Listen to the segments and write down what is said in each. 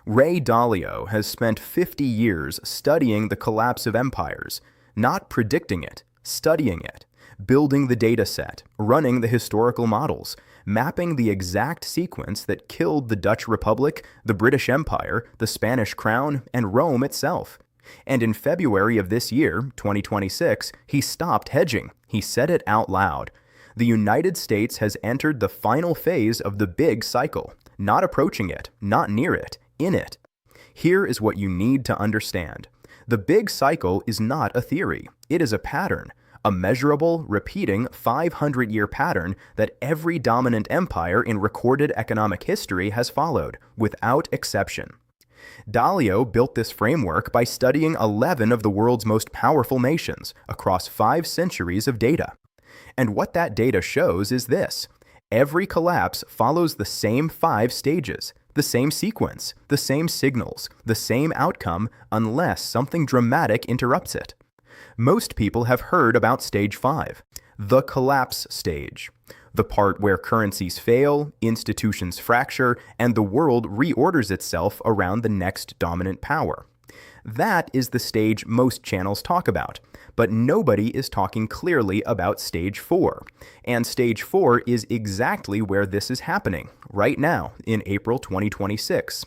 Ray Dalio has spent 50 years studying the collapse of empires, not predicting it, studying it, building the data set, running the historical models, mapping the exact sequence that killed the Dutch Republic, the British Empire, the Spanish Crown, and Rome itself. And in February of this year, 2026, he stopped hedging. He said it out loud. The United States has entered the final phase of the big cycle, not approaching it, not near it, in it. Here is what you need to understand. The big cycle is not a theory. It is a pattern, a measurable, repeating 500-year pattern that every dominant empire in recorded economic history has followed, without exception. Dalio built this framework by studying 11 of the world's most powerful nations across 5 centuries of data. And what that data shows is this. Every collapse follows the same 5 stages, the same sequence, the same signals, the same outcome, unless something dramatic interrupts it. Most people have heard about stage 5, the collapse stage, the part where currencies fail, institutions fracture, and the world reorders itself around the next dominant power. That is the stage most channels talk about, but nobody is talking clearly about stage 4. And stage 4 is exactly where this is happening, right now, in April 2026.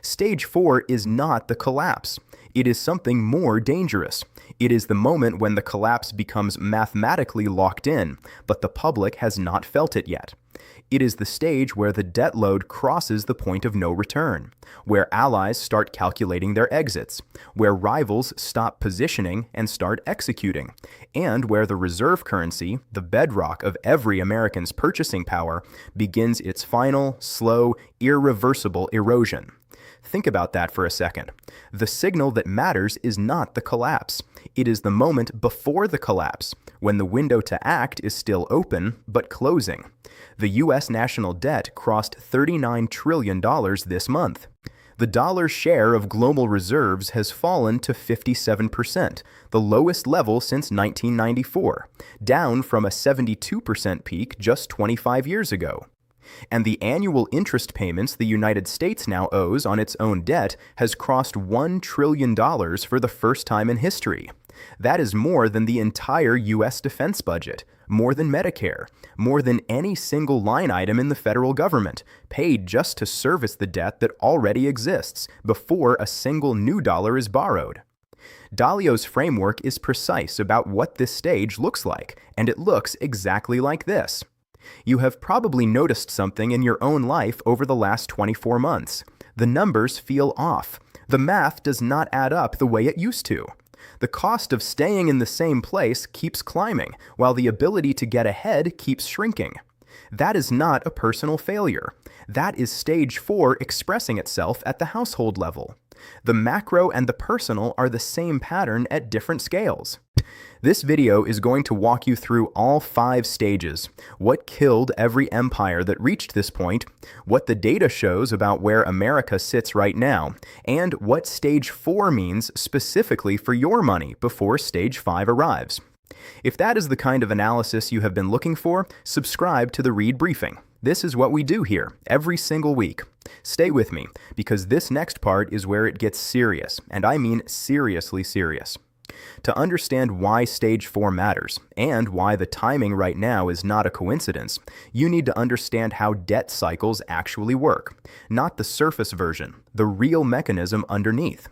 Stage 4 is not the collapse. It is something more dangerous. It is the moment when the collapse becomes mathematically locked in, but the public has not felt it yet. It is the stage where the debt load crosses the point of no return, where allies start calculating their exits, where rivals stop positioning and start executing, and where the reserve currency, the bedrock of every American's purchasing power, begins its final, slow, irreversible erosion. Think about that for a second. The signal that matters is not the collapse. It is the moment before the collapse, when the window to act is still open, but closing. The U.S. national debt crossed $39 trillion this month. The dollar's share of global reserves has fallen to 57%, the lowest level since 1994, down from a 72% peak just 25 years ago. And the annual interest payments the United States now owes on its own debt has crossed $1 trillion for the first time in history. That is more than the entire U.S. defense budget, more than Medicare, more than any single line item in the federal government, paid just to service the debt that already exists before a single new dollar is borrowed. Dalio's framework is precise about what this stage looks like, and it looks exactly like this. You have probably noticed something in your own life over the last 24 months. The numbers feel off. The math does not add up the way it used to. The cost of staying in the same place keeps climbing, while the ability to get ahead keeps shrinking. That is not a personal failure. That is stage 4 expressing itself at the household level. The macro and the personal are the same pattern at different scales. This video is going to walk you through all 5 stages, what killed every empire that reached this point, what the data shows about where America sits right now, and what stage 4 means specifically for your money before stage 5 arrives. If that is the kind of analysis you have been looking for, subscribe to the Reid Briefing. This is what we do here, every single week. Stay with me, because this next part is where it gets serious, and I mean seriously serious. To understand why stage 4 matters, and why the timing right now is not a coincidence, you need to understand how debt cycles actually work, not the surface version, the real mechanism underneath.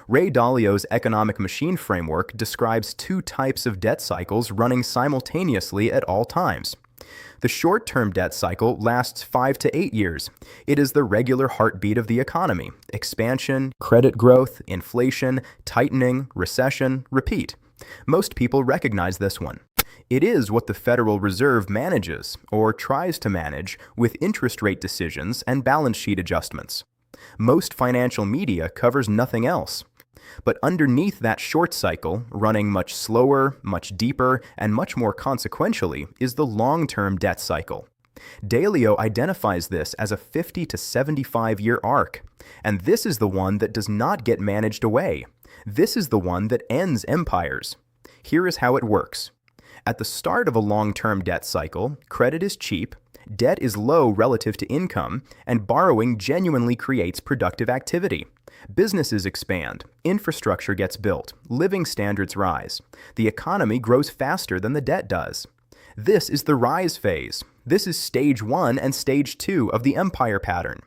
Ray Dalio's economic machine framework describes 2 types of debt cycles running simultaneously at all times. The short-term debt cycle lasts 5 to 8 years. It is the regular heartbeat of the economy. Expansion, credit growth, inflation, tightening, recession, repeat. Most people recognize this one. It is what the Federal Reserve manages, or tries to manage, with interest rate decisions and balance sheet adjustments. Most financial media covers nothing else. But underneath that short cycle, running much slower, much deeper, and much more consequentially, is the long-term debt cycle. Dalio identifies this as a 50 to 75-year arc, and this is the one that does not get managed away. This is the one that ends empires. Here is how it works. At the start of a long-term debt cycle, credit is cheap, Debt is low relative to income, and borrowing genuinely creates productive activity. Businesses expand, infrastructure gets built, living standards rise. The economy grows faster than the debt does. This is the rise phase. This is stage 1 and stage 2 of the empire pattern.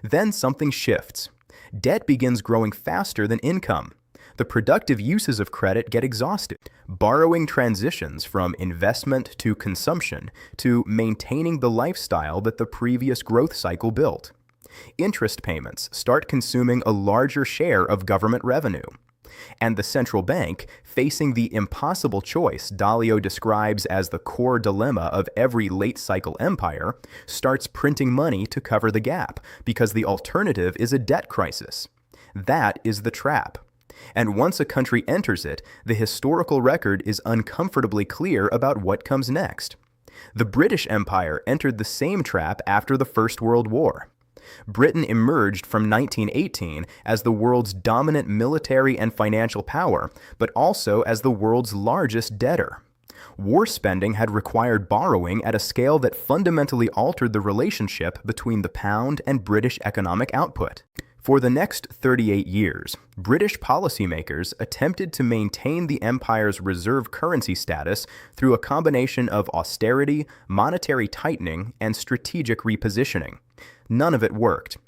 Then something shifts. Debt begins growing faster than income. The productive uses of credit get exhausted. Borrowing transitions from investment to consumption to maintaining the lifestyle that the previous growth cycle built. Interest payments start consuming a larger share of government revenue. And the central bank, facing the impossible choice Dalio describes as the core dilemma of every late-cycle empire, starts printing money to cover the gap because the alternative is a debt crisis. That is the trap. And once a country enters it, the historical record is uncomfortably clear about what comes next. The British Empire entered the same trap after the First World War. Britain emerged from 1918 as the world's dominant military and financial power, but also as the world's largest debtor. War spending had required borrowing at a scale that fundamentally altered the relationship between the pound and British economic output. For the next 38 years, British policymakers attempted to maintain the empire's reserve currency status through a combination of austerity, monetary tightening, and strategic repositioning. None of it worked.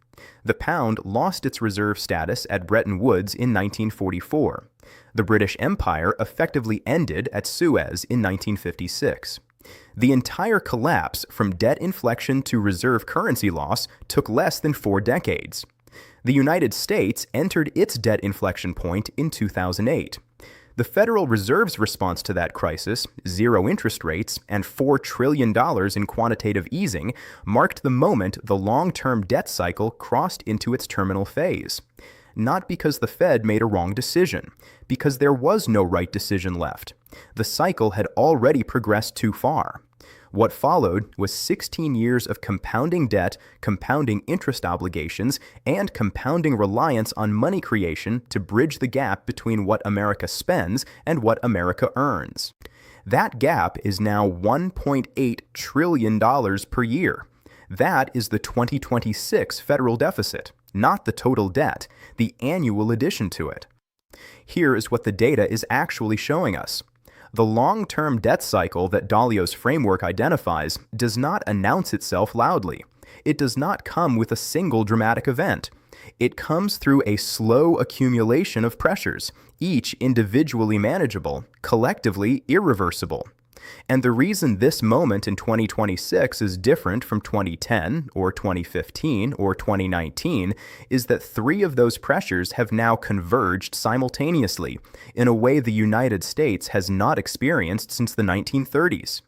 The pound lost its reserve status at Bretton Woods in 1944. The British Empire effectively ended at Suez in 1956. The entire collapse from debt inflection to reserve currency loss took less than 4 decades. The United States entered its debt inflection point in 2008. The Federal Reserve's response to that crisis, zero interest rates, and $4 trillion in quantitative easing, marked the moment the long-term debt cycle crossed into its terminal phase. Not because the Fed made a wrong decision, because there was no right decision left. The cycle had already progressed too far. What followed was 16 years of compounding debt, compounding interest obligations, and compounding reliance on money creation to bridge the gap between what America spends and what America earns. That gap is now $1.8 trillion per year. That is the 2026 federal deficit, not the total debt, the annual addition to it. Here is what the data is actually showing us. The long-term debt cycle that Dalio's framework identifies does not announce itself loudly. It does not come with a single dramatic event. It comes through a slow accumulation of pressures, each individually manageable, collectively irreversible. And the reason this moment in 2026 is different from 2010 or 2015 or 2019 is that 3 of those pressures have now converged simultaneously in a way the United States has not experienced since the 1930s.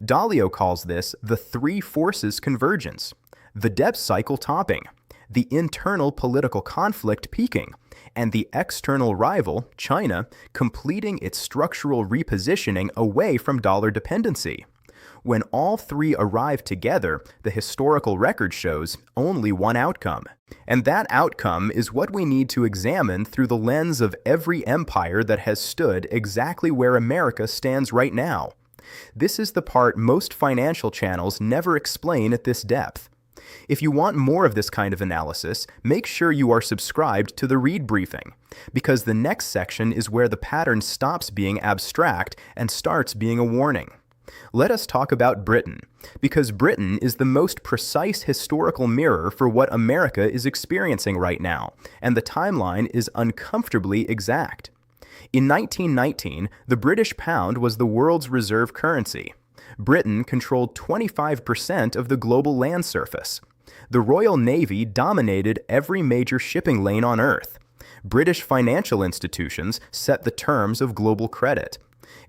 Dalio calls this the 3 forces convergence: the debt cycle topping, the internal political conflict peaking, and the external rival, China, completing its structural repositioning away from dollar dependency. When all 3 arrive together, the historical record shows only one outcome. And that outcome is what we need to examine through the lens of every empire that has stood exactly where America stands right now. This is the part most financial channels never explain at this depth. If you want more of this kind of analysis, make sure you are subscribed to the Reid briefing, because the next section is where the pattern stops being abstract and starts being a warning. Let us talk about Britain, because Britain is the most precise historical mirror for what America is experiencing right now, and the timeline is uncomfortably exact. In 1919, the British pound was the world's reserve currency. Britain controlled 25% of the global land surface. The Royal Navy dominated every major shipping lane on Earth. British financial institutions set the terms of global credit.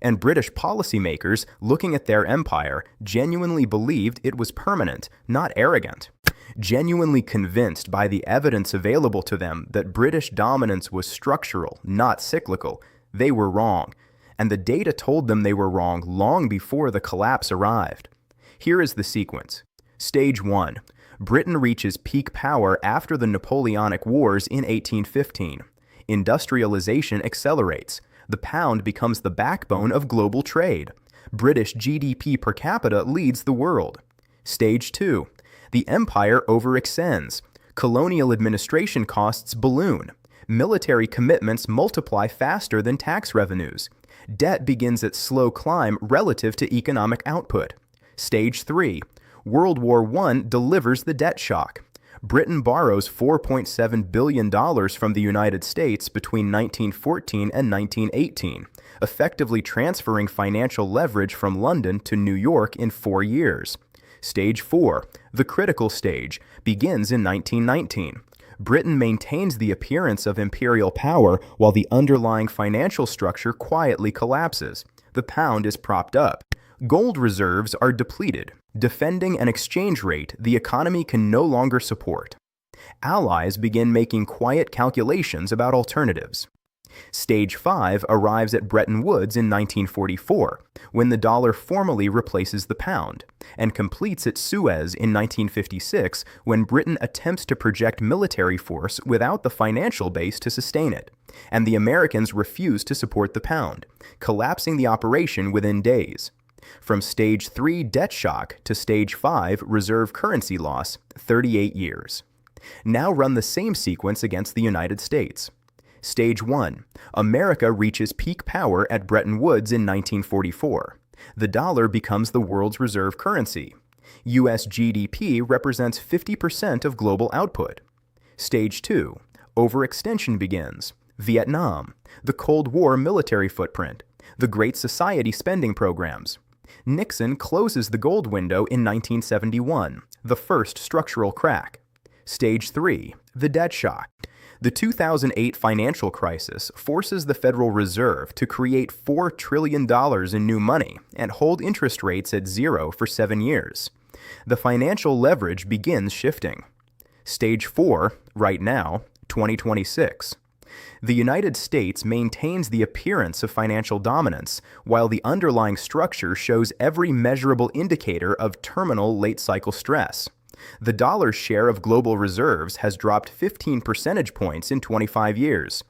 And British policymakers, looking at their empire, genuinely believed it was permanent, not arrogant. Genuinely convinced by the evidence available to them that British dominance was structural, not cyclical, they were wrong. And the data told them they were wrong long before the collapse arrived. Here is the sequence. Stage 1. Britain reaches peak power after the Napoleonic Wars in 1815. Industrialization accelerates. The pound becomes the backbone of global trade. British GDP per capita leads the world. Stage 2. The empire overextends. Colonial administration costs balloon. Military commitments multiply faster than tax revenues. Debt begins its slow climb relative to economic output. Stage 3. World War I delivers the debt shock. Britain borrows $4.7 billion from the United States between 1914 and 1918, effectively transferring financial leverage from London to New York in 4 years. Stage 4, the critical stage, begins in 1919. Britain maintains the appearance of imperial power while the underlying financial structure quietly collapses. The pound is propped up. Gold reserves are depleted, defending an exchange rate the economy can no longer support. Allies begin making quiet calculations about alternatives. Stage 5 arrives at Bretton Woods in 1944, when the dollar formally replaces the pound, and completes at Suez in 1956, when Britain attempts to project military force without the financial base to sustain it, and the Americans refuse to support the pound, collapsing the operation within days. From Stage 3 debt shock to Stage 5 reserve currency loss, 38 years. Now run the same sequence against the United States. Stage 1. America reaches peak power at Bretton Woods in 1944. The dollar becomes the world's reserve currency. US GDP represents 50% of global output. Stage 2. Overextension begins. Vietnam. The Cold War military footprint. The Great Society spending programs. Nixon closes the gold window in 1971, the first structural crack. Stage 3. The debt shock. The 2008 financial crisis forces the Federal Reserve to create $4 trillion in new money and hold interest rates at zero for 7 years. The financial leverage begins shifting. Stage 4, right now, 2026. The United States maintains the appearance of financial dominance, while the underlying structure shows every measurable indicator of terminal late-cycle stress. The dollar's share of global reserves has dropped 15 percentage points in 25 years.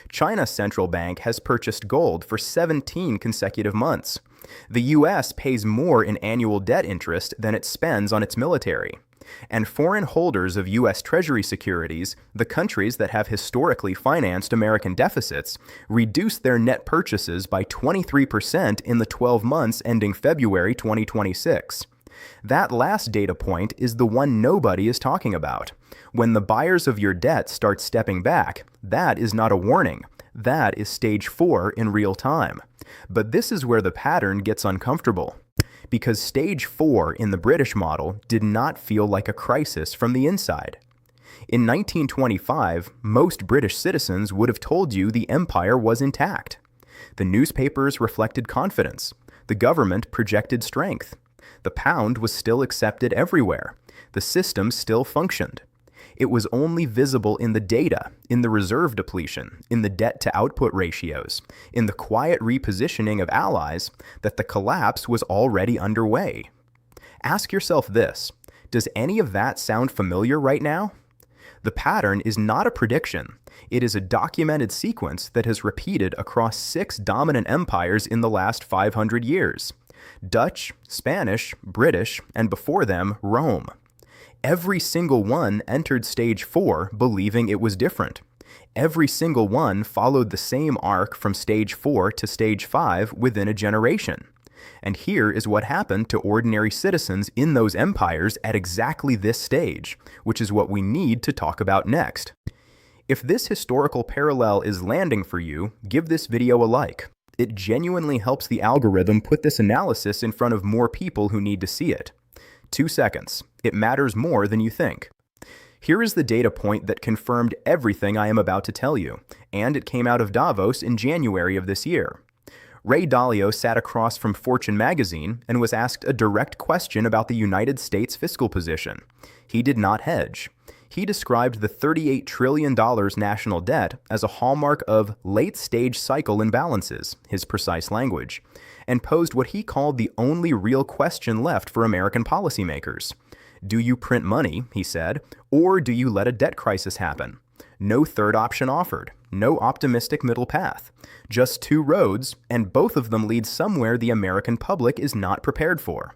China's central bank has purchased gold for 17 consecutive months. The U.S. pays more in annual debt interest than it spends on its military. And foreign holders of US Treasury securities, the countries that have historically financed American deficits, reduced their net purchases by 23% in the 12 months ending February 2026. That last data point is the one nobody is talking about. When the buyers of your debt start stepping back, that is not a warning. That is Stage 4 in real time. But this is where the pattern gets uncomfortable. Because Stage 4 in the British model did not feel like a crisis from the inside. In 1925, most British citizens would have told you the empire was intact. The newspapers reflected confidence. The government projected strength. The pound was still accepted everywhere. The system still functioned. It was only visible in the data, in the reserve depletion, in the debt-to-output ratios, in the quiet repositioning of allies, that the collapse was already underway. Ask yourself this: does any of that sound familiar right now? The pattern is not a prediction. It is a documented sequence that has repeated across 6 dominant empires in the last 500 years. Dutch, Spanish, British, and before them, Rome. Every single one entered Stage 4 believing it was different. Every single one followed the same arc from Stage 4 to Stage 5 within a generation. And here is what happened to ordinary citizens in those empires at exactly this stage, which is what we need to talk about next. If this historical parallel is landing for you, give this video a like. It genuinely helps the algorithm put this analysis in front of more people who need to see it. 2 seconds. It matters more than you think. Here is the data point that confirmed everything I am about to tell you, and it came out of Davos in January of this year. Ray Dalio sat across from Fortune magazine and was asked a direct question about the United States fiscal position. He did not hedge. He described the $38 trillion national debt as a hallmark of late-stage cycle imbalances, his precise language, and posed what he called the only real question left for American policymakers. Do you print money, he said, or do you let a debt crisis happen? No third option offered, no optimistic middle path. Just 2 roads, and both of them lead somewhere the American public is not prepared for.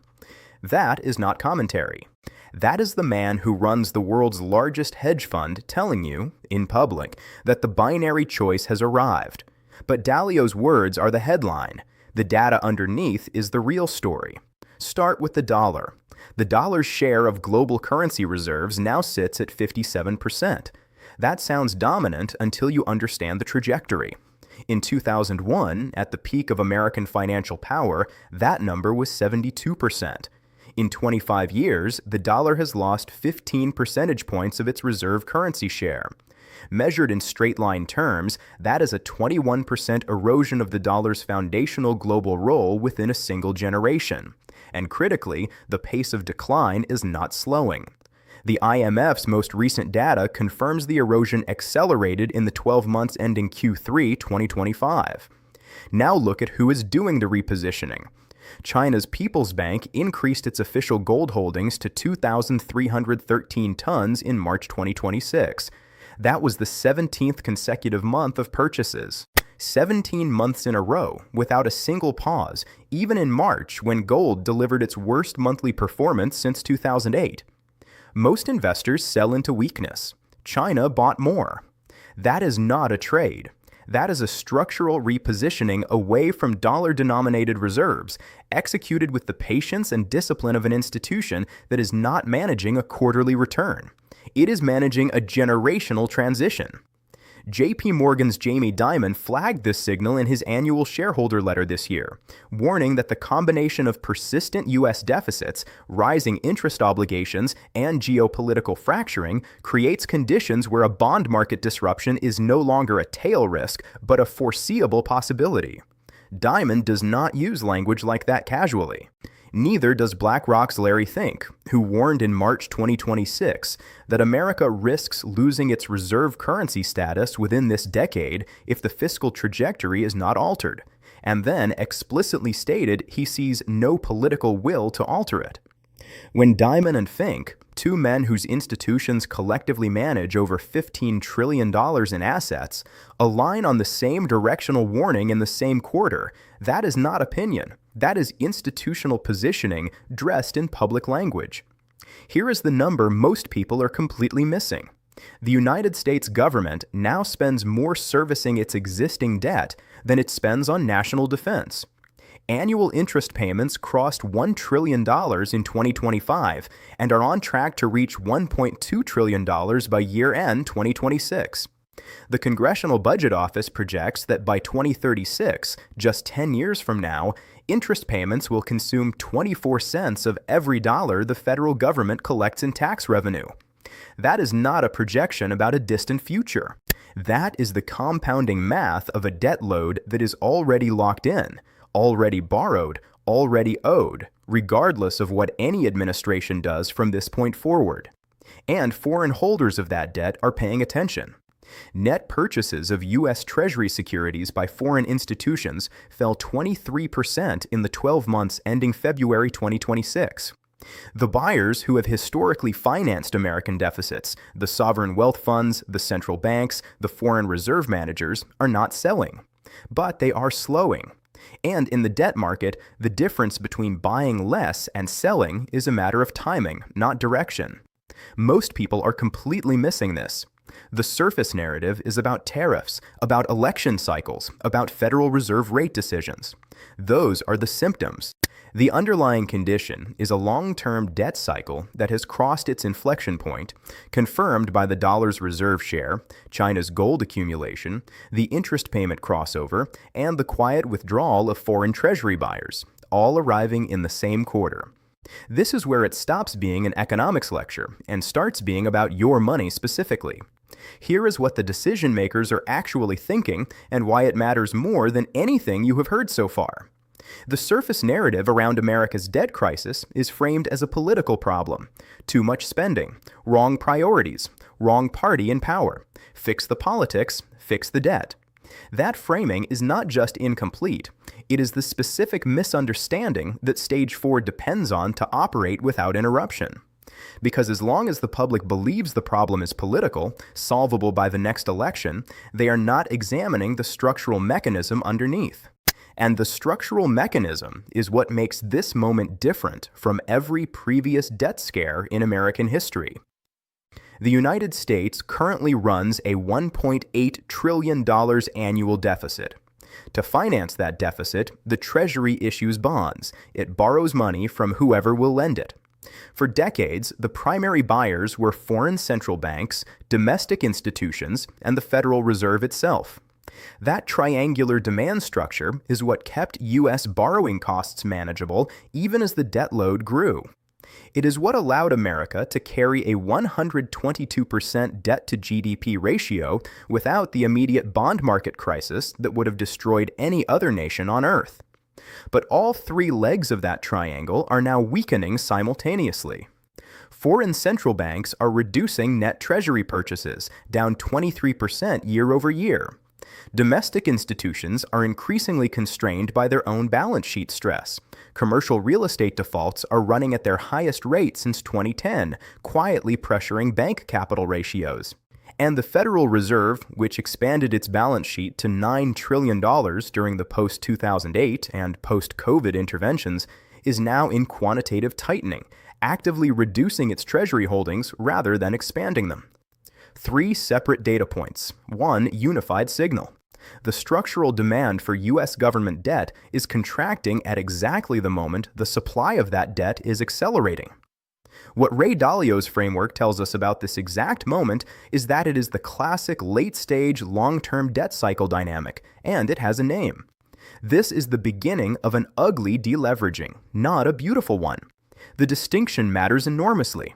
That is not commentary. That is the man who runs the world's largest hedge fund telling you, in public, that the binary choice has arrived. But Dalio's words are the headline. The data underneath is the real story. Start with the dollar. The dollar's share of global currency reserves now sits at 57%. That sounds dominant until you understand the trajectory. In 2001, at the peak of American financial power, that number was 72%. In 25 years, the dollar has lost 15 percentage points of its reserve currency share. Measured in straight-line terms, that is a 21% erosion of the dollar's foundational global role within a single generation. And critically, the pace of decline is not slowing. The IMF's most recent data confirms the erosion accelerated in the 12 months ending Q3 2025. Now look at who is doing the repositioning. China's People's Bank increased its official gold holdings to 2,313 tons in March 2026. That was the 17th consecutive month of purchases. 17 months in a row, without a single pause, even in March when gold delivered its worst monthly performance since 2008. Most investors sell into weakness. China bought more. That is not a trade. That is a structural repositioning away from dollar-denominated reserves, executed with the patience and discipline of an institution that is not managing a quarterly return. It is managing a generational transition. JP Morgan's Jamie Dimon flagged this signal in his annual shareholder letter this year, warning that the combination of persistent U.S. deficits, rising interest obligations, and geopolitical fracturing creates conditions where a bond market disruption is no longer a tail risk, but a foreseeable possibility. Dimon does not use language like that casually. Neither does BlackRock's Larry Fink, who warned in March 2026 that America risks losing its reserve currency status within this decade if the fiscal trajectory is not altered, and then explicitly stated he sees no political will to alter it. When Dimon and Fink, two men whose institutions collectively manage over $15 trillion in assets, align on the same directional warning in the same quarter, that is not opinion. That is institutional positioning dressed in public language. Here is the number most people are completely missing. The United States government now spends more servicing its existing debt than it spends on national defense. Annual interest payments crossed $1 trillion in 2025 and are on track to reach $1.2 trillion by year-end 2026. The Congressional Budget Office projects that by 2036, just 10 years from now, interest payments will consume 24 cents of every dollar the federal government collects in tax revenue. That is not a projection about a distant future. That is the compounding math of a debt load that is already locked in, already borrowed, already owed, regardless of what any administration does from this point forward. And foreign holders of that debt are paying attention. Net purchases of US Treasury securities by foreign institutions fell 23% in the 12 months ending February 2026. The buyers who have historically financed American deficits, the sovereign wealth funds, the central banks, the foreign reserve managers, are not selling. But they are slowing. And in the debt market, the difference between buying less and selling is a matter of timing, not direction. Most people are completely missing this. The surface narrative is about tariffs, about election cycles, about Federal Reserve rate decisions. Those are the symptoms. The underlying condition is a long-term debt cycle that has crossed its inflection point, confirmed by the dollar's reserve share, China's gold accumulation, the interest payment crossover, and the quiet withdrawal of foreign treasury buyers, all arriving in the same quarter. This is where it stops being an economics lecture and starts being about your money specifically. Here is what the decision makers are actually thinking and why it matters more than anything you have heard so far. The surface narrative around America's debt crisis is framed as a political problem. Too much spending, wrong priorities, wrong party in power. Fix the politics, fix the debt. That framing is not just incomplete, it is the specific misunderstanding that Stage 4 depends on to operate without interruption. Because as long as the public believes the problem is political, solvable by the next election, they are not examining the structural mechanism underneath. And the structural mechanism is what makes this moment different from every previous debt scare in American history. The United States currently runs a $1.8 trillion annual deficit. To finance that deficit, the Treasury issues bonds. It borrows money from whoever will lend it. For decades, the primary buyers were foreign central banks, domestic institutions, and the Federal Reserve itself. That triangular demand structure is what kept U.S. borrowing costs manageable even as the debt load grew. It is what allowed America to carry a 122% debt-to-GDP ratio without the immediate bond market crisis that would have destroyed any other nation on Earth. But all three legs of that triangle are now weakening simultaneously. Foreign central banks are reducing net treasury purchases, down 23% year over year. Domestic institutions are increasingly constrained by their own balance sheet stress. Commercial real estate defaults are running at their highest rate since 2010, quietly pressuring bank capital ratios. And the Federal Reserve, which expanded its balance sheet to $9 trillion during the post-2008 and post-COVID interventions, is now in quantitative tightening, actively reducing its treasury holdings rather than expanding them. Three separate data points, one unified signal. The structural demand for U.S. government debt is contracting at exactly the moment the supply of that debt is accelerating. What Ray Dalio's framework tells us about this exact moment is that it is the classic late-stage long-term debt cycle dynamic, and it has a name. This is the beginning of an ugly deleveraging, not a beautiful one. The distinction matters enormously.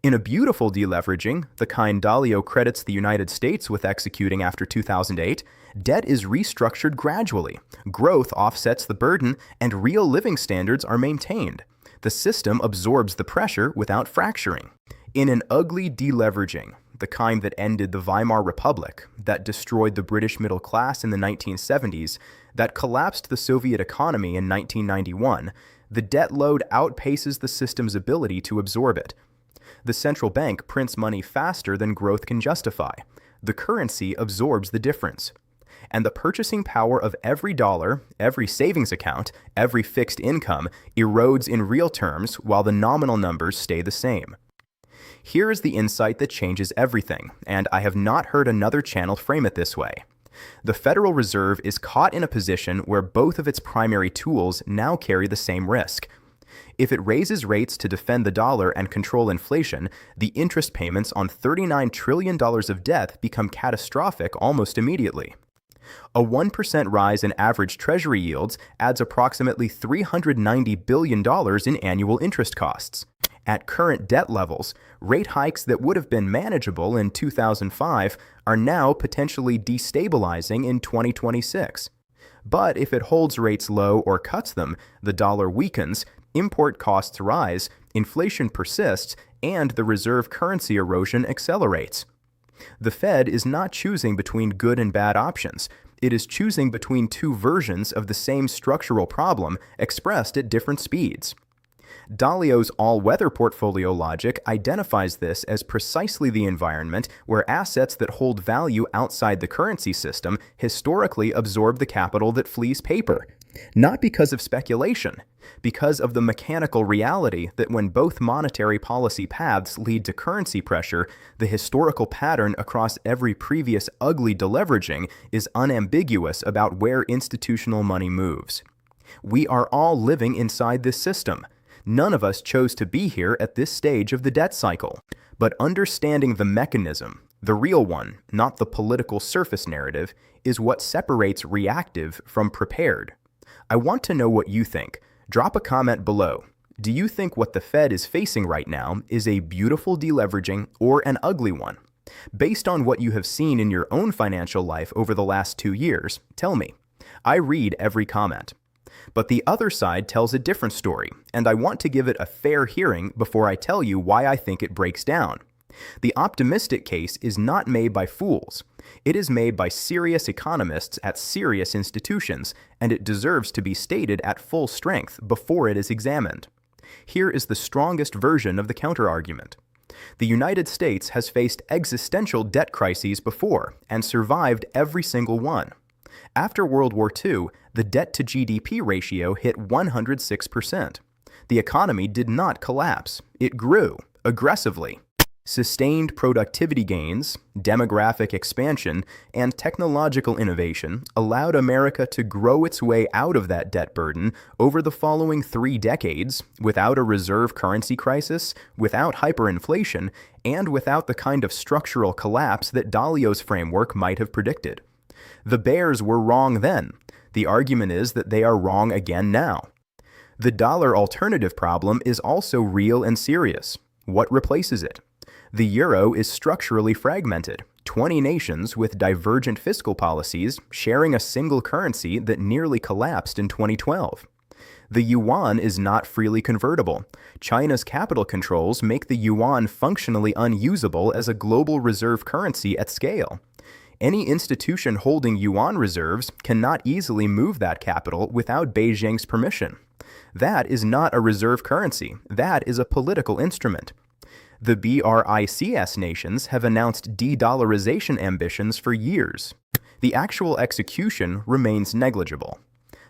In a beautiful deleveraging, the kind Dalio credits the United States with executing after 2008, debt is restructured gradually, growth offsets the burden, and real living standards are maintained. The system absorbs the pressure without fracturing. In an ugly deleveraging, the kind that ended the Weimar Republic, that destroyed the British middle class in the 1970s, that collapsed the Soviet economy in 1991, the debt load outpaces the system's ability to absorb it. The central bank prints money faster than growth can justify. The currency absorbs the difference. And the purchasing power of every dollar, every savings account, every fixed income erodes in real terms while the nominal numbers stay the same. Here is the insight that changes everything, and I have not heard another channel frame it this way. The Federal Reserve is caught in a position where both of its primary tools now carry the same risk. If it raises rates to defend the dollar and control inflation, the interest payments on $39 trillion of debt become catastrophic almost immediately. A 1% rise in average Treasury yields adds approximately $390 billion in annual interest costs. At current debt levels, rate hikes that would have been manageable in 2005 are now potentially destabilizing in 2026. But if it holds rates low or cuts them, the dollar weakens, import costs rise, inflation persists, and the reserve currency erosion accelerates. The Fed is not choosing between good and bad options. It is choosing between two versions of the same structural problem expressed at different speeds. Dalio's all-weather portfolio logic identifies this as precisely the environment where assets that hold value outside the currency system historically absorb the capital that flees paper. Not because of speculation, because of the mechanical reality that when both monetary policy paths lead to currency pressure, the historical pattern across every previous ugly deleveraging is unambiguous about where institutional money moves. We are all living inside this system. None of us chose to be here at this stage of the debt cycle. But understanding the mechanism, the real one, not the political surface narrative, is what separates reactive from prepared. I want to know what you think. Drop a comment below. Do you think what the Fed is facing right now is a beautiful deleveraging or an ugly one? Based on what you have seen in your own financial life over the last 2 years, tell me. I read every comment. But the other side tells a different story, and I want to give it a fair hearing before I tell you why I think it breaks down. The optimistic case is not made by fools. It is made by serious economists at serious institutions, and it deserves to be stated at full strength before it is examined. Here is the strongest version of the counterargument. The United States has faced existential debt crises before and survived every single one. After World War II, the debt to GDP ratio hit 106%. The economy did not collapse. It grew aggressively. Sustained productivity gains, demographic expansion, and technological innovation allowed America to grow its way out of that debt burden over the following 3 decades without a reserve currency crisis, without hyperinflation, and without the kind of structural collapse that Dalio's framework might have predicted. The bears were wrong then. The argument is that they are wrong again now. The dollar alternative problem is also real and serious. What replaces it? The euro is structurally fragmented, 20 nations with divergent fiscal policies sharing a single currency that nearly collapsed in 2012. The yuan is not freely convertible. China's capital controls make the yuan functionally unusable as a global reserve currency at scale. Any institution holding yuan reserves cannot easily move that capital without Beijing's permission. That is not a reserve currency. That is a political instrument. The BRICS nations have announced de-dollarization ambitions for years. The actual execution remains negligible.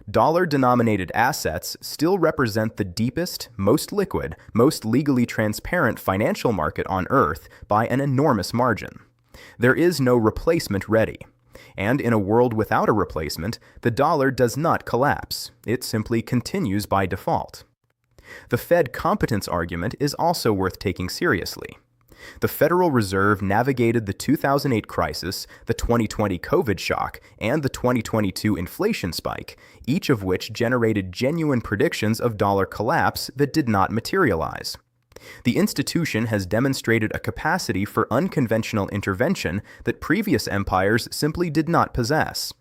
Dollar-denominated assets still represent the deepest, most liquid, most legally transparent financial market on Earth by an enormous margin. There is no replacement ready. And in a world without a replacement, the dollar does not collapse. It simply continues by default. The Fed competence argument is also worth taking seriously. The Federal Reserve navigated the 2008 crisis, the 2020 COVID shock, and the 2022 inflation spike, each of which generated genuine predictions of dollar collapse that did not materialize. The institution has demonstrated a capacity for unconventional intervention that previous empires simply did not possess.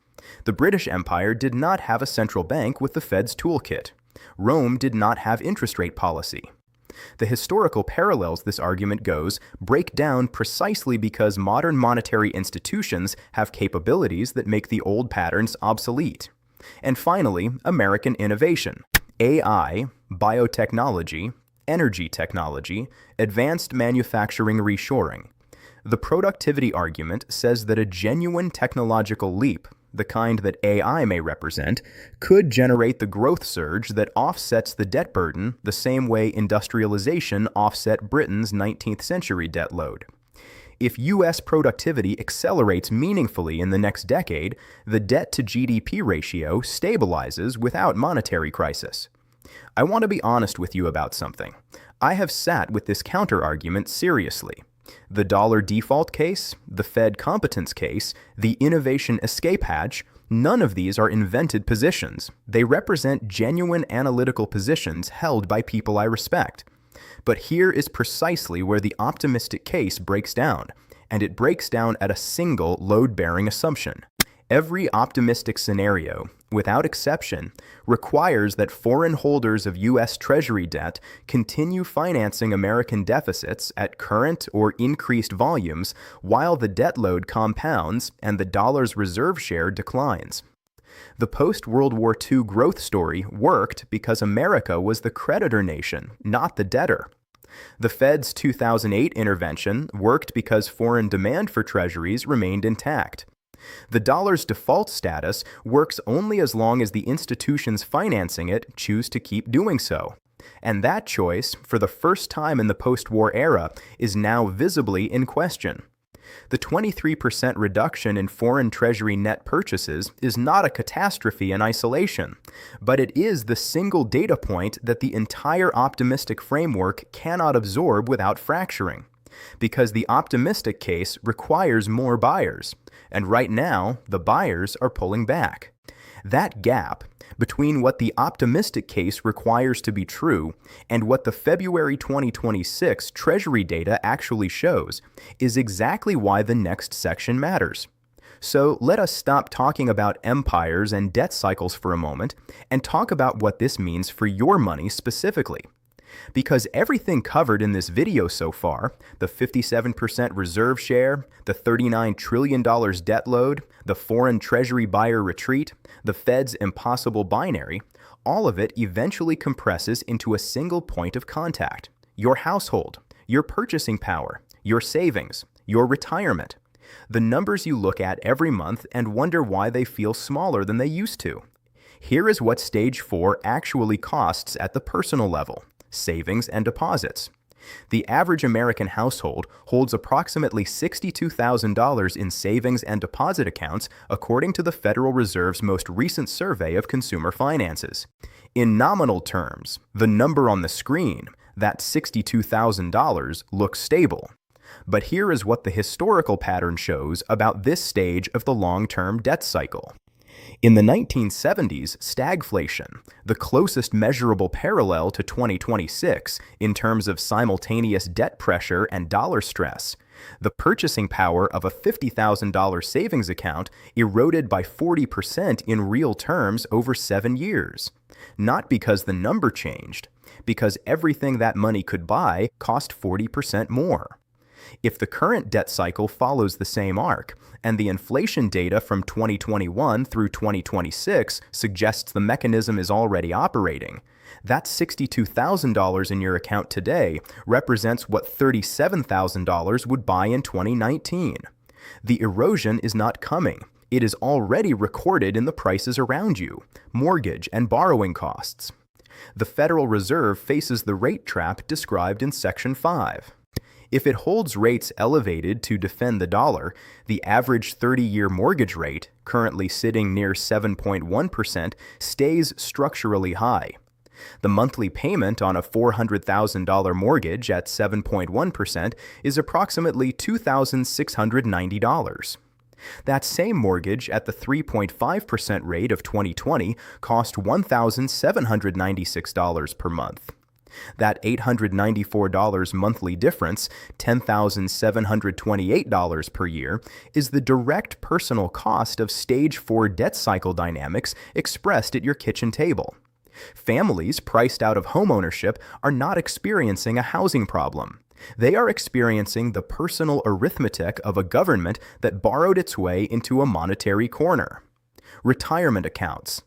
The British Empire did not have a central bank with the Fed's toolkit. Rome did not have interest rate policy. The historical parallels this argument goes break down precisely because modern monetary institutions have capabilities that make the old patterns obsolete. And finally, American innovation. AI, biotechnology, energy technology, advanced manufacturing reshoring. The productivity argument says that a genuine technological leap, the kind that AI may represent, could generate the growth surge that offsets the debt burden the same way industrialization offset Britain's 19th century debt load. If U.S. productivity accelerates meaningfully in the next decade, the debt-to-GDP ratio stabilizes without monetary crisis. I want to be honest with you about something. I have sat with this counter-argument seriously. The dollar default case, the Fed competence case, the innovation escape hatch, none of these are invented positions. They represent genuine analytical positions held by people I respect. But here is precisely where the optimistic case breaks down, and it breaks down at a single load-bearing assumption. Every optimistic scenario, without exception, requires that foreign holders of US Treasury debt continue financing American deficits at current or increased volumes while the debt load compounds and the dollar's reserve share declines. The post-World War II growth story worked because America was the creditor nation, not the debtor. The Fed's 2008 intervention worked because foreign demand for treasuries remained intact. The dollar's default status works only as long as the institutions financing it choose to keep doing so. And that choice, for the first time in the post-war era, is now visibly in question. The 23% reduction in foreign treasury net purchases is not a catastrophe in isolation, but it is the single data point that the entire optimistic framework cannot absorb without fracturing. Because the optimistic case requires more buyers, and right now, the buyers are pulling back. That gap between what the optimistic case requires to be true and what the February 2026 Treasury data actually shows is exactly why the next section matters. So let us stop talking about empires and debt cycles for a moment and talk about what this means for your money specifically. Because everything covered in this video so far, the 57% reserve share, the $39 trillion debt load, the foreign treasury buyer retreat, the Fed's impossible binary, all of it eventually compresses into a single point of contact: your household, your purchasing power, your savings, your retirement. The numbers you look at every month and wonder why they feel smaller than they used to. Here is what Stage 4 actually costs at the personal level: savings and deposits. The average American household holds approximately $62,000 in savings and deposit accounts, according to the Federal Reserve's most recent survey of consumer finances. In nominal terms, the number on the screen, that $62,000, looks stable. But here is what the historical pattern shows about this stage of the long-term debt cycle. In the 1970s, stagflation, the closest measurable parallel to 2026 in terms of simultaneous debt pressure and dollar stress, the purchasing power of a $50,000 savings account eroded by 40% in real terms over 7 years. Not because the number changed, because everything that money could buy cost 40% more. If the current debt cycle follows the same arc, and the inflation data from 2021 through 2026 suggests the mechanism is already operating, that $62,000 in your account today represents what $37,000 would buy in 2019. The erosion is not coming. It is already recorded in the prices around you: mortgage and borrowing costs. The Federal Reserve faces the rate trap described in Section 5. If it holds rates elevated to defend the dollar, the average 30-year mortgage rate, currently sitting near 7.1%, stays structurally high. The monthly payment on a $400,000 mortgage at 7.1% is approximately $2,690. That same mortgage at the 3.5% rate of 2020 cost $1,796 per month. That $894 monthly difference, $10,728 per year, is the direct personal cost of Stage 4 debt cycle dynamics expressed at your kitchen table. Families priced out of homeownership are not experiencing a housing problem. They are experiencing the personal arithmetic of a government that borrowed its way into a monetary corner. Retirement accounts.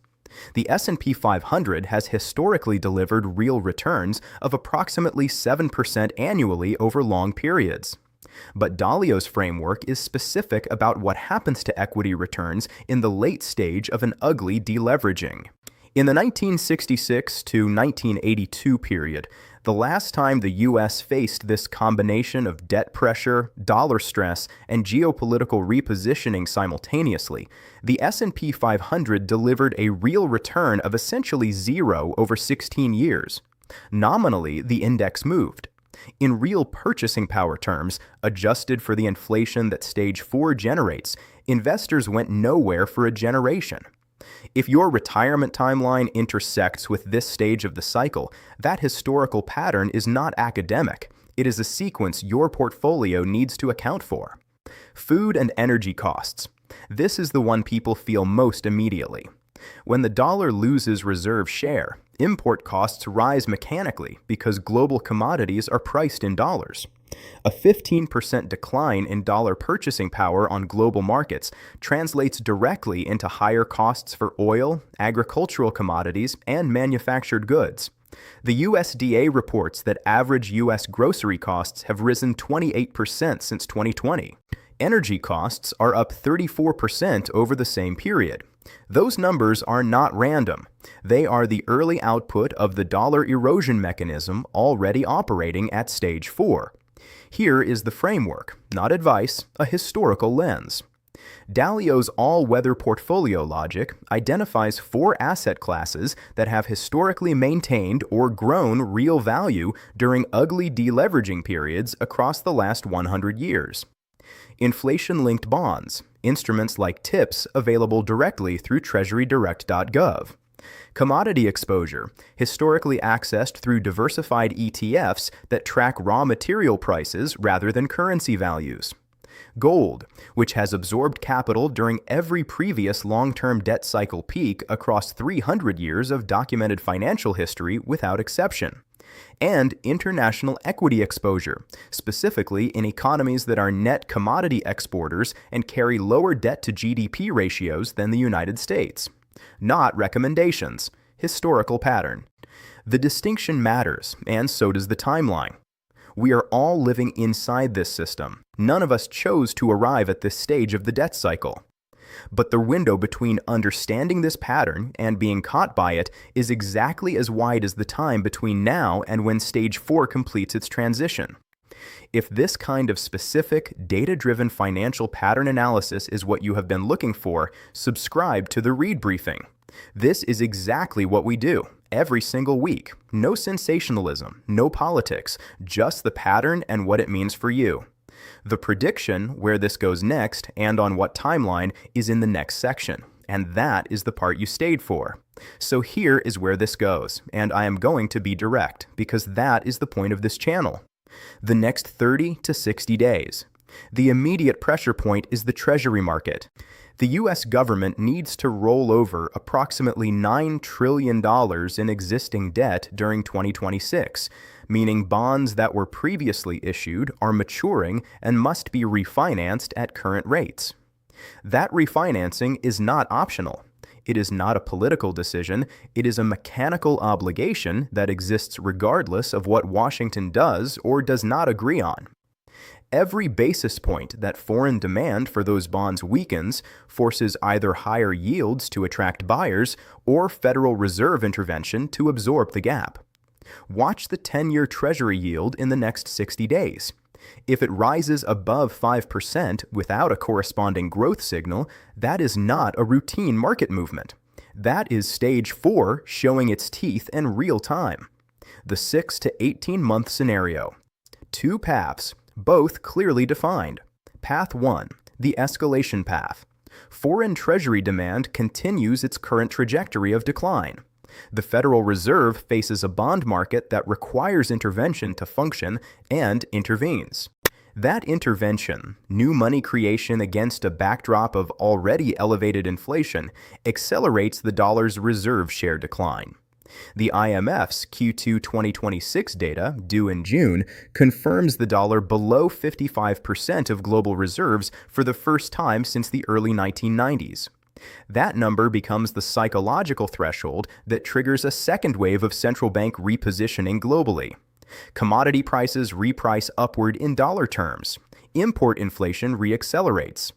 The S&P 500 has historically delivered real returns of approximately 7% annually over long periods. But Dalio's framework is specific about what happens to equity returns in the late stage of an ugly deleveraging. In the 1966 to 1982 period, the last time the U.S. faced this combination of debt pressure, dollar stress, and geopolitical repositioning simultaneously, the S&P 500 delivered a real return of essentially zero over 16 years. Nominally, the index moved. In real purchasing power terms, adjusted for the inflation that Stage 4 generates, investors went nowhere for a generation. If your retirement timeline intersects with this stage of the cycle, that historical pattern is not academic. It is a sequence your portfolio needs to account for. Food and energy costs. This is the one people feel most immediately. When the dollar loses reserve share, import costs rise mechanically because global commodities are priced in dollars. A 15% decline in dollar purchasing power on global markets translates directly into higher costs for oil, agricultural commodities, and manufactured goods. The USDA reports that average U.S. grocery costs have risen 28% since 2020. Energy costs are up 34% over the same period. Those numbers are not random. They are the early output of the dollar erosion mechanism already operating at Stage 4. Here is the framework, not advice, a historical lens. Dalio's all-weather portfolio logic identifies 4 asset classes that have historically maintained or grown real value during ugly deleveraging periods across the last 100 years. Inflation-linked bonds, instruments like TIPS available directly through treasurydirect.gov. Commodity exposure, historically accessed through diversified ETFs that track raw material prices rather than currency values. Gold, which has absorbed capital during every previous long-term debt cycle peak across 300 years of documented financial history without exception. And international equity exposure, specifically in economies that are net commodity exporters and carry lower debt to GDP ratios than the United States. Not recommendations, historical pattern. The distinction matters, and so does the timeline. We are all living inside this system. None of us chose to arrive at this stage of the debt cycle. But the window between understanding this pattern and being caught by it is exactly as wide as the time between now and when Stage 4 completes its transition. If this kind of specific, data-driven financial pattern analysis is what you have been looking for, subscribe to the Reid Briefing. This is exactly what we do, every single week. No sensationalism, no politics, just the pattern and what it means for you. The prediction, where this goes next and on what timeline, is in the next section, and that is the part you stayed for. So here is where this goes, and I am going to be direct, because that is the point of this channel. The next 30 to 60 days. The immediate pressure point is the Treasury market. The US government needs to roll over approximately $9 trillion in existing debt during 2026, meaning bonds that were previously issued are maturing and must be refinanced at current rates. That refinancing is not optional. It is not a political decision. It is a mechanical obligation that exists regardless of what Washington does or does not agree on. Every basis point that foreign demand for those bonds weakens forces either higher yields to attract buyers or Federal Reserve intervention to absorb the gap. Watch the 10-year Treasury yield in the next 60 days. If it rises above 5% without a corresponding growth signal, that is not a routine market movement. That is Stage 4 showing its teeth in real time. The 6 to 18-month scenario. Two paths, both clearly defined. Path 1, the escalation path. Foreign Treasury demand continues its current trajectory of decline. The Federal Reserve faces a bond market that requires intervention to function and intervenes. That intervention, new money creation against a backdrop of already elevated inflation, accelerates the dollar's reserve share decline. The IMF's Q2 2026 data, due in June, confirms the dollar below 55% of global reserves for the first time since the early 1990s. That number becomes the psychological threshold that triggers a second wave of central bank repositioning globally. Commodity prices reprice upward in dollar terms. Import inflation reaccelerates.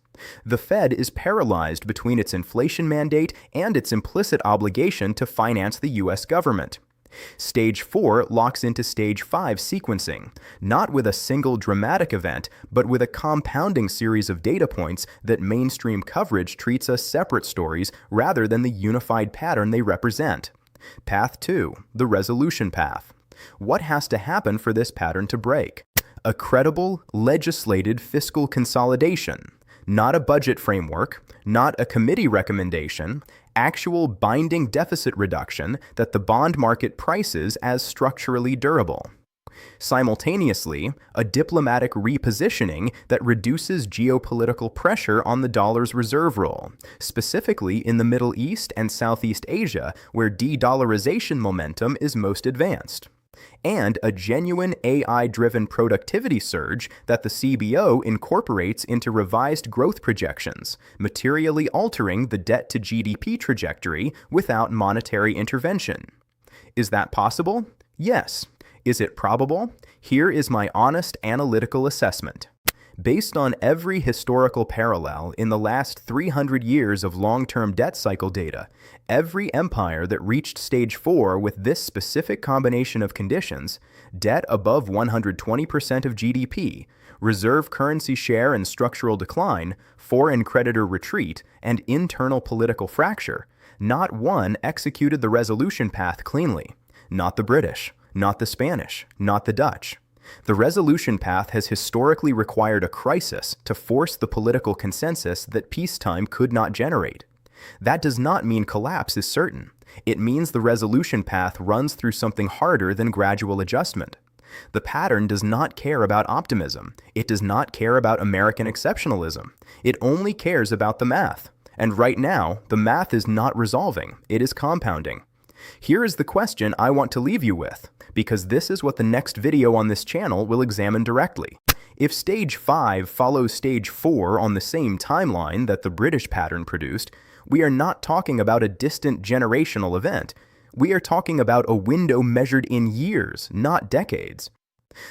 The Fed is paralyzed between its inflation mandate and its implicit obligation to finance the US government. Stage 4 locks into Stage 5 sequencing, not with a single dramatic event, but with a compounding series of data points that mainstream coverage treats as separate stories rather than the unified pattern they represent. Path 2, the resolution path. What has to happen for this pattern to break? A credible, legislated fiscal consolidation. Not a budget framework, not a committee recommendation, actual binding deficit reduction that the bond market prices as structurally durable. Simultaneously, a diplomatic repositioning that reduces geopolitical pressure on the dollar's reserve role, specifically in the Middle East and Southeast Asia, where de-dollarization momentum is most advanced. And a genuine AI-driven productivity surge that the CBO incorporates into revised growth projections, materially altering the debt-to-GDP trajectory without monetary intervention. Is that possible? Yes. Is it probable? Here is my honest analytical assessment. Based on every historical parallel in the last 300 years of long-term debt cycle data, every empire that reached Stage 4 with this specific combination of conditions, debt above 120% of GDP, reserve currency share and structural decline, foreign creditor retreat, and internal political fracture, not one executed the resolution path cleanly. Not the British, not the Spanish, not the Dutch. The resolution path has historically required a crisis to force the political consensus that peacetime could not generate. That does not mean collapse is certain. It means the resolution path runs through something harder than gradual adjustment. The pattern does not care about optimism. It does not care about American exceptionalism. It only cares about the math. And right now, the math is not resolving. It is compounding. Here is the question I want to leave you with, because this is what the next video on this channel will examine directly. If Stage 5 follows Stage 4 on the same timeline that the British pattern produced, we are not talking about a distant generational event. We are talking about a window measured in years, not decades.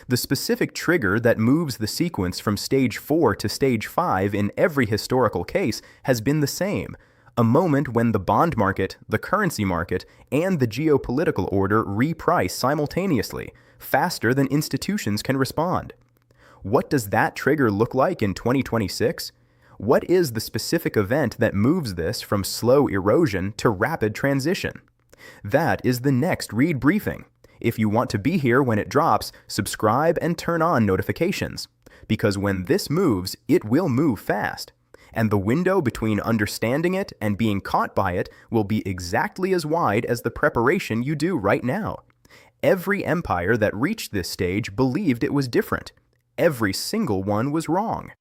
The specific trigger that moves the sequence from stage 4 to stage 5 in every historical case has been the same: a moment when the bond market, the currency market, and the geopolitical order reprice simultaneously, faster than institutions can respond. What does that trigger look like in 2026? What is the specific event that moves this from slow erosion to rapid transition? That is the next Reid briefing. If you want to be here when it drops, subscribe and turn on notifications, because when this moves, it will move fast. And the window between understanding it and being caught by it will be exactly as wide as the preparation you do right now. Every empire that reached this stage believed it was different. Every single one was wrong.